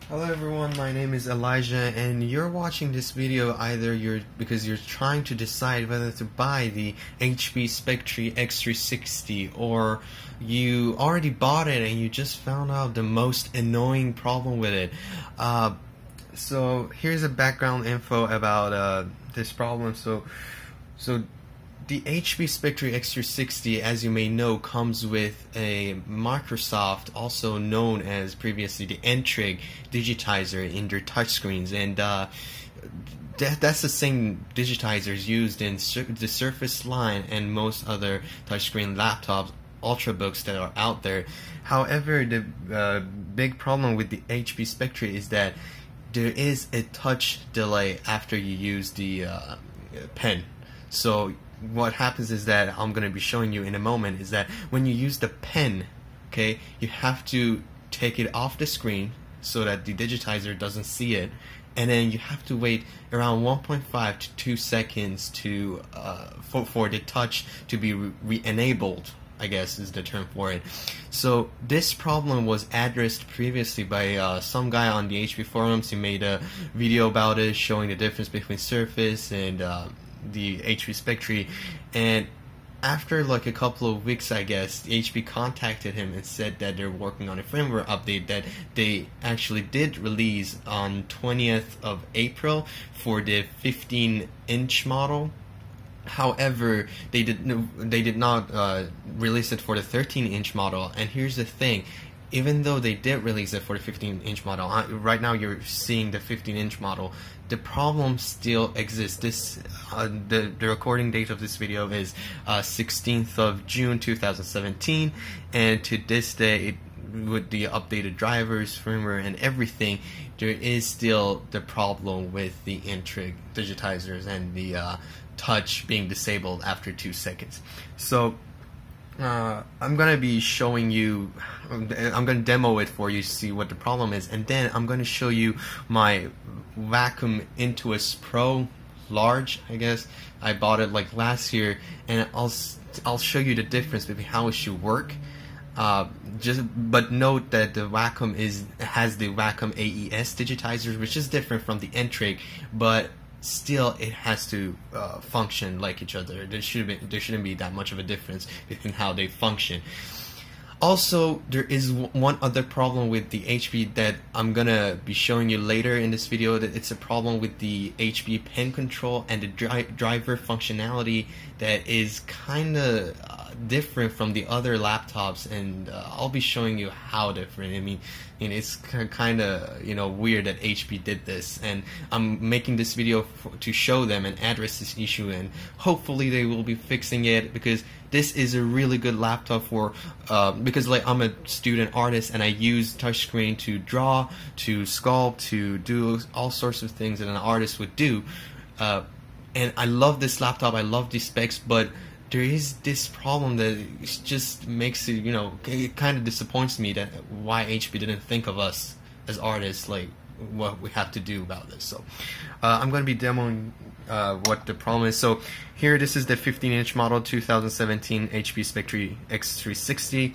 Hello everyone, my name is Elijah and you're watching this video either because you're trying to decide whether to buy the HP Spectre x360 or you already bought it and you just found out the most annoying problem with it. So here's a background info about this problem. So the HP Spectre x360, as you may know, comes with a Microsoft, also known as previously the N-Trig digitizer in their touchscreens, and that's the same digitizers used in the Surface line and most other touchscreen laptops, ultrabooks that are out there. However, the big problem with the HP Spectre is that there is a touch delay after you use the pen. So what happens is that I'm going to be showing you in a moment is that when you use the pen, okay, you have to take it off the screen so that the digitizer doesn't see it, and then you have to wait around 1.5 to 2 seconds to for the touch to be re-enabled, I guess is the term for it. So this problem was addressed previously by some guy on the HP forums. He made a video about it showing the difference between Surface and the HP Spectre, and after like a couple of weeks, I guess, HP contacted him and said that they're working on a firmware update that they actually did release on 20th of April for the 15-inch model. However, they did not release it for the 13-inch model. And here's the thing: even though they did release it for the 15-inch model, right now you're seeing the 15-inch model, the problem still exists. The recording date of this video is 16th of June 2017, and to this day, with the updated drivers, firmware, and everything, there is still the problem with the N-Trig digitizers and the touch being disabled after 2 seconds. So I'm gonna be showing you, I'm gonna demo it for you to see what the problem is, and then I'm gonna show you my Wacom Intous Pro large. I guess I bought it like last year, and I'll show you the difference between how it should work. But note that the Wacom has the Wacom AES digitizers, which is different from the N-Trig, but still it has to function like each other. There shouldn't be that much of a difference between how they function. Also, there is one other problem with the HP that I'm gonna be showing you later in this video. That it's a problem with the HP pen control and the driver functionality that is kinda different from the other laptops, and I'll be showing you how different. I mean it's kind of weird that HP did this, and I'm making this video to show them and address this issue, and hopefully they will be fixing it, because this is a really good laptop for because like I'm a student artist and I use touchscreen to draw, to sculpt, to do all sorts of things that an artist would do, and I love this laptop. I love these specs, but there is this problem that just makes it, it kind of disappoints me that why HP didn't think of us as artists, like what we have to do about this. So I'm going to be demoing what the problem is. So here, this is the 15-inch model 2017 HP Spectre x360,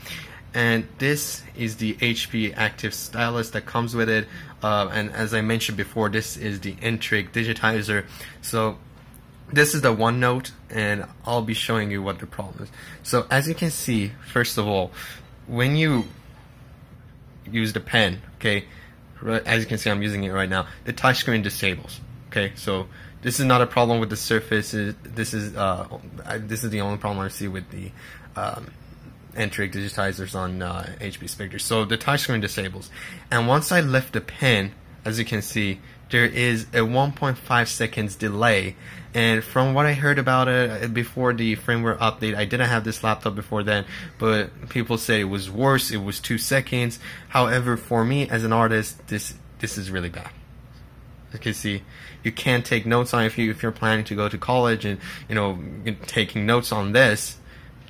and this is the HP Active Stylus that comes with it, and as I mentioned before, this is the N-Trig digitizer. So this is the OneNote, and I'll be showing you what the problem is. So as you can see, first of all, when you use the pen, okay, as you can see I'm using it right now, the touchscreen disables. Okay, so this is not a problem with the Surface. This is the only problem I see with the N-Trig digitizers on HP Spectre. So the touchscreen disables, and once I lift the pen, as you can see, there is a 1.5 seconds delay. And from what I heard about it before the firmware update, I didn't have this laptop before then, but people say it was worse. It was 2 seconds. However, for me as an artist, this is really bad. As you can see, you can't take notes on it if you're planning to go to college and taking notes on this.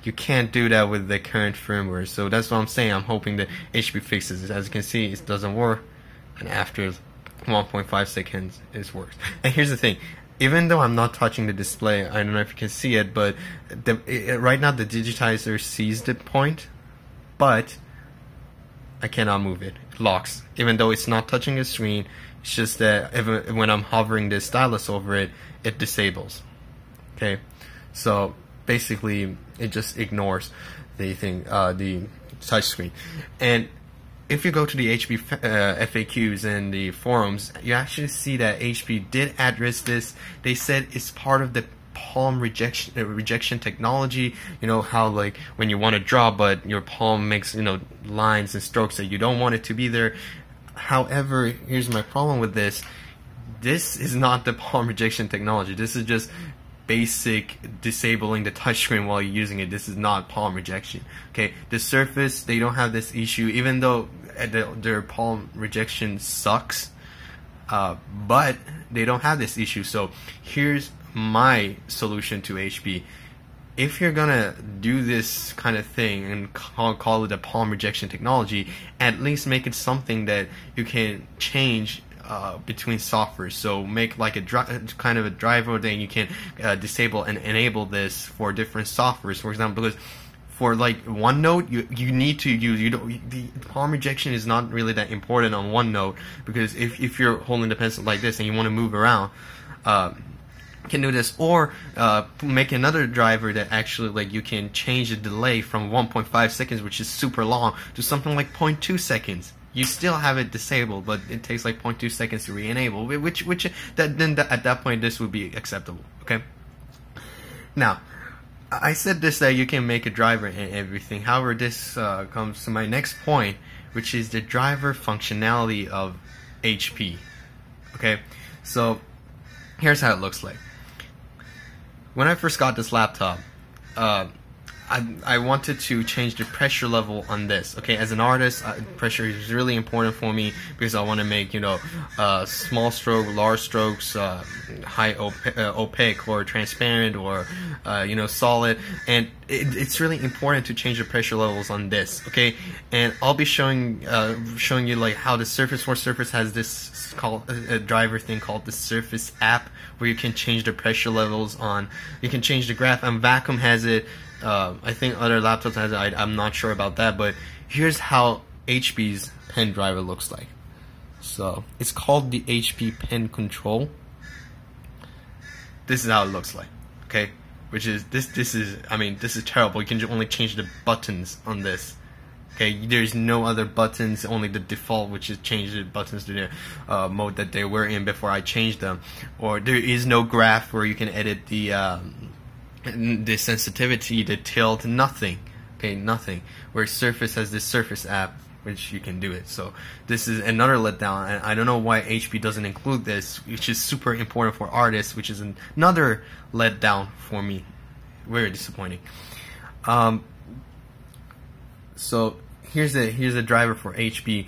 You can't do that with the current firmware. So that's what I'm saying. I'm hoping that HP fixes it. As you can see, it doesn't work, and after 1.5 seconds it works. And here's the thing: even though I'm not touching the display, I don't know if you can see it, but right now the digitizer sees the point, but I cannot move it. locks, even though it's not touching the screen. It's just that when I'm hovering the stylus over it, it disables. Okay, so basically it just ignores the thing, the touch screen. And if you go to the HP FAQs and the forums, you actually see that HP did address this. They said it's part of the palm rejection technology. You know how, like, when you want to draw but your palm makes, you know, lines and strokes that you don't want it to be there. However, here's my problem with this. This is not the palm rejection technology. This is just basic disabling the touchscreen while you're using it. This is not palm rejection. Okay, the Surface, they don't have this issue, even though their palm rejection sucks, but they don't have this issue. So here's my solution to HP. If you're gonna do this kind of thing and call it a palm rejection technology, at least make it something that you can change between software. So make like a kind of a driver that you can disable and enable this for different softwares. For example, because for like OneNote, you need to use, the palm rejection is not really that important on OneNote, because if you're holding the pencil like this and you want to move around, can do this, or make another driver that actually, like, you can change the delay from 1.5 seconds, which is super long, to something like 0.2 seconds. You still have it disabled, but it takes like 0.2 seconds to re-enable, which at that point this would be acceptable. Okay. Now, I said this, that you can make a driver and everything. However, this comes to my next point, which is the driver functionality of HP. Okay, so here's how it looks like. When I first got this laptop, I wanted to change the pressure level on this. Okay, as an artist, pressure is really important for me, because I want to make, you know, small stroke, large strokes, high opaque or transparent, or you know, solid, and it's really important to change the pressure levels on this. Okay, and I'll be showing you like how the Surface has this called a driver thing called the Surface app, where you can change the pressure levels on. You can change the graph, and Wacom has it. I think other laptops has it. I'm not sure about that, but here's how HP's pen driver looks like. So it's called the HP Pen Control. This is how it looks like. Okay, which is this is, I mean, this is terrible. You can only change the buttons on this. Okay, there's no other buttons, only the default, which is change the buttons to the mode that they were in before I changed them. Or there is no graph where you can edit the sensitivity, the tilt, nothing. Okay, nothing. Where Surface has this Surface app, which you can do it. So this is another letdown, and I don't know why HP doesn't include this, which is super important for artists, which is another letdown for me. Very disappointing. So here's a driver for HP.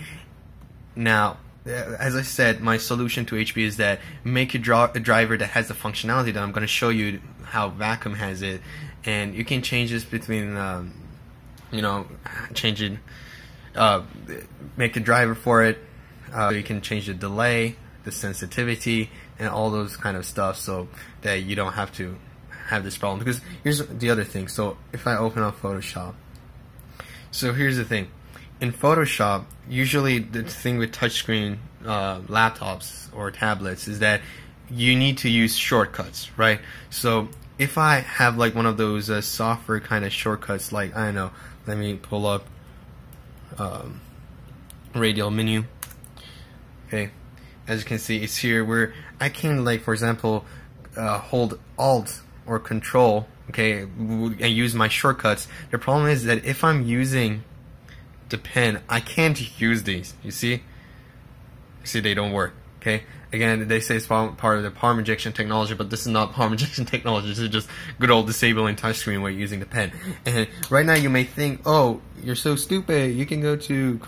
Now, as I said, my solution to HP is that make a driver that has the functionality that I'm going to show you how Wacom has it, and you can change this between, you know, change it, make a driver for it. You can change the delay, the sensitivity, and all those kind of stuff, so that you don't have to have this problem. Because here's the other thing. So if I open up Photoshop, so here's the thing. In Photoshop, usually the thing with touchscreen laptops or tablets is that you need to use shortcuts, right? So if I have like one of those software kind of shortcuts, like, I don't know, let me pull up radial menu. Okay, as you can see, it's here where I can, like, for example, hold Alt or Control, okay, and use my shortcuts. The problem is that if I'm using the pen, I can't use these. You see, they don't work. Okay, again, they say it's part of the palm rejection technology, but this is not palm rejection technology. This is just good old disabling touchscreen where you're using the pen. And right now you may think, oh, you're so stupid. You can go to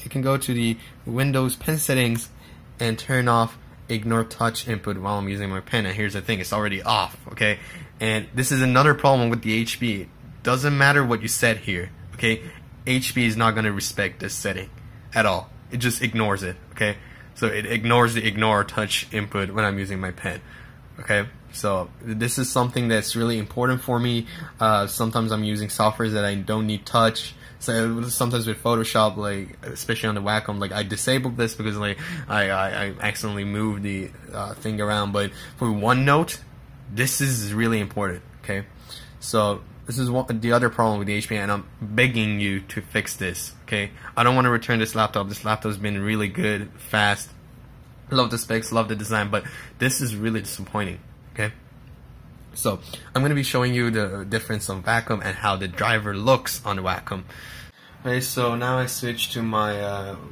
you can go to the Windows pen settings and turn off ignore touch input while I'm using my pen. And here's the thing, it's already off. Okay, and this is another problem with the HP. Doesn't matter what you set here. Okay, HP is not going to respect this setting at all. It just ignores it. Okay, so it ignores the ignore touch input when I'm using my pen. Okay, so this is something that's really important for me. Sometimes I'm using software that I don't need touch. So sometimes with Photoshop, like especially on the Wacom, like I disabled this because like I accidentally moved the thing around. But for OneNote, this is really important. Okay, so this is the other problem with the HP, and I'm begging you to fix this. Okay, I don't want to return this laptop. This laptop's been really good, fast. Love the specs, love the design, but this is really disappointing. Okay, so I'm going to be showing you the difference of Wacom and how the driver looks on the Wacom. Okay, so now I switch to my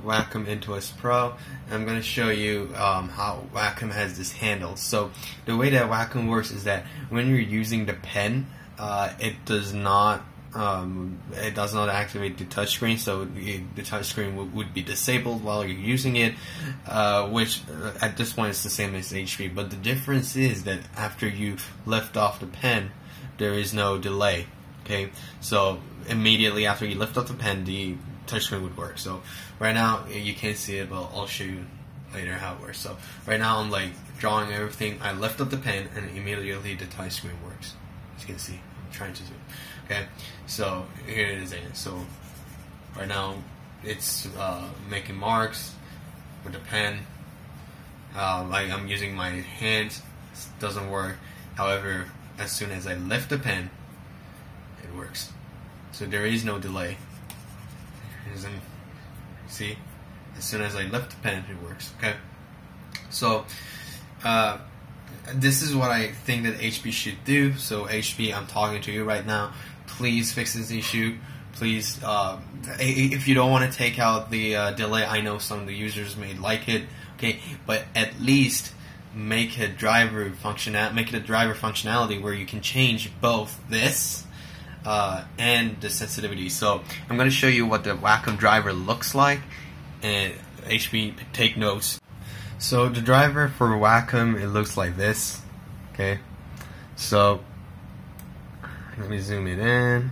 Wacom Intous Pro. I'm going to show you how Wacom has this handle. So the way that Wacom works is that when you're using the pen, it does not activate the touchscreen, so the touchscreen would be disabled while you're using it, which at this point is the same as HP. But the difference is that after you lift off the pen, there is no delay. Okay, so immediately after you lift off the pen, the touchscreen would work. So right now you can't see it, but I'll show you later how it works. So right now I'm like drawing everything. I lift up the pen, and immediately the touchscreen works. As you can see, I'm trying to zoom. Okay, so here it is. So right now it's making marks with the pen. Like I'm using my hand, it doesn't work. However, as soon as I lift the pen, it works. So there is no delay. See, as soon as I lift the pen, it works. Okay, so this is what I think that HP should do. So HP, I'm talking to you right now. Please fix this issue. Please, if you don't want to take out the delay, I know some of the users may like it. Okay, but at least make a driver functionality where you can change both this and the sensitivity. So I'm going to show you what the Wacom driver looks like, and HP, take notes. So the driver for Wacom, it looks like this. Okay, so let me zoom it in.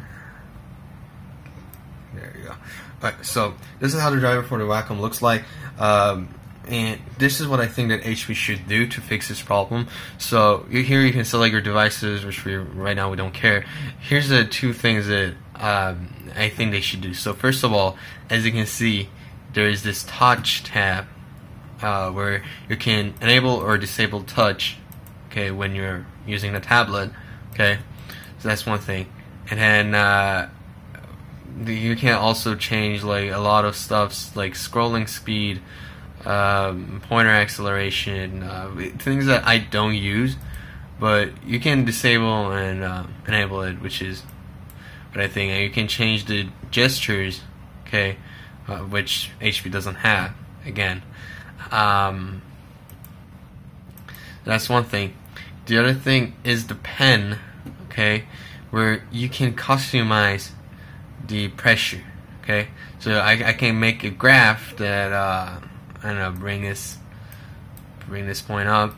There you go. Alright, so this is how the driver for the Wacom looks like. And this is what I think that HP should do to fix this problem. So here you can select your devices, which right now we don't care. Here's the two things that I think they should do. So first of all, as you can see, there is this touch tab where you can enable or disable touch. Okay, when you're using the tablet. Okay, so that's one thing. And then you can also change like a lot of stuff, like scrolling speed, pointer acceleration, things that I don't use, but you can disable and enable it, which is what I think. And you can change the gestures, okay, which HP doesn't have. Again, that's one thing. The other thing is the pen, okay, where you can customize the pressure. Okay, so I can make a graph that I don't know, bring this point up.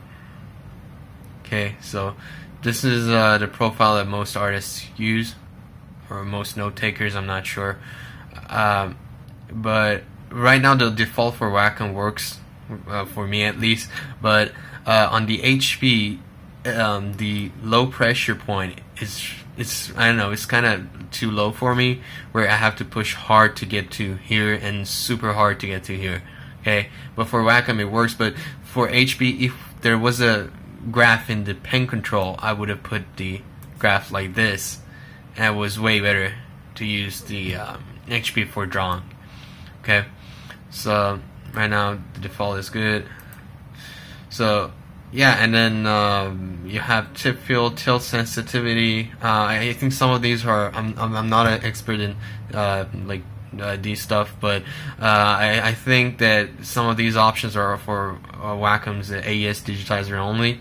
Okay, so this is the profile that most artists use, or most note takers, I'm not sure. But right now the default for Wacom works, for me at least, but on the HP, the low pressure point is I don't know, it's kind of too low for me, where I have to push hard to get to here and super hard to get to here. Okay, but for Wacom it works. But for HP, if there was a graph in the pen control, I would have put the graph like this, and it was way better to use the HP for drawing. Okay, so right now the default is good. So yeah, and then you have tip feel, tilt sensitivity. I think some of these are, I'm not an expert in like these stuff, but I think that some of these options are for Wacom's AES digitizer only.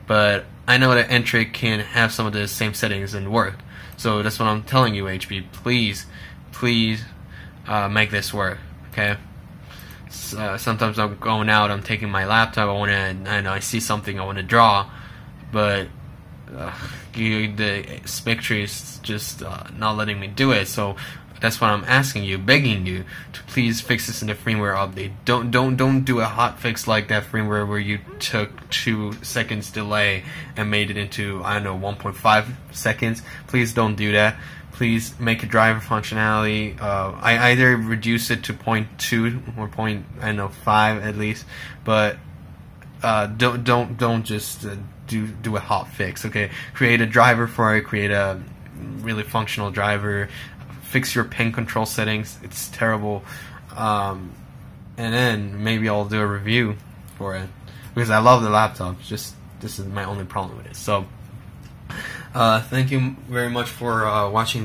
But I know that N-Trick can have some of the same settings and work. So that's what I'm telling you, HP. Please make this work. Okay. Sometimes I'm going out, I'm taking my laptop, I see something I want to draw, but the Spectre is just not letting me do it. So That's what I'm asking you, begging you to please fix this in the firmware update. Don't do a hot fix like that firmware where you took 2 seconds delay and made it into, I don't know, 1.5 seconds. Please don't do that. Please make a driver functionality. I either reduce it to 0.2 or 0.5 at least, but don't just do a hot fix. Okay, create a driver for it. Create a really functional driver. Fix your pen control settings. It's terrible. And then maybe I'll do a review for it, because I love the laptop. Just this is my only problem with it. So thank you very much for watching.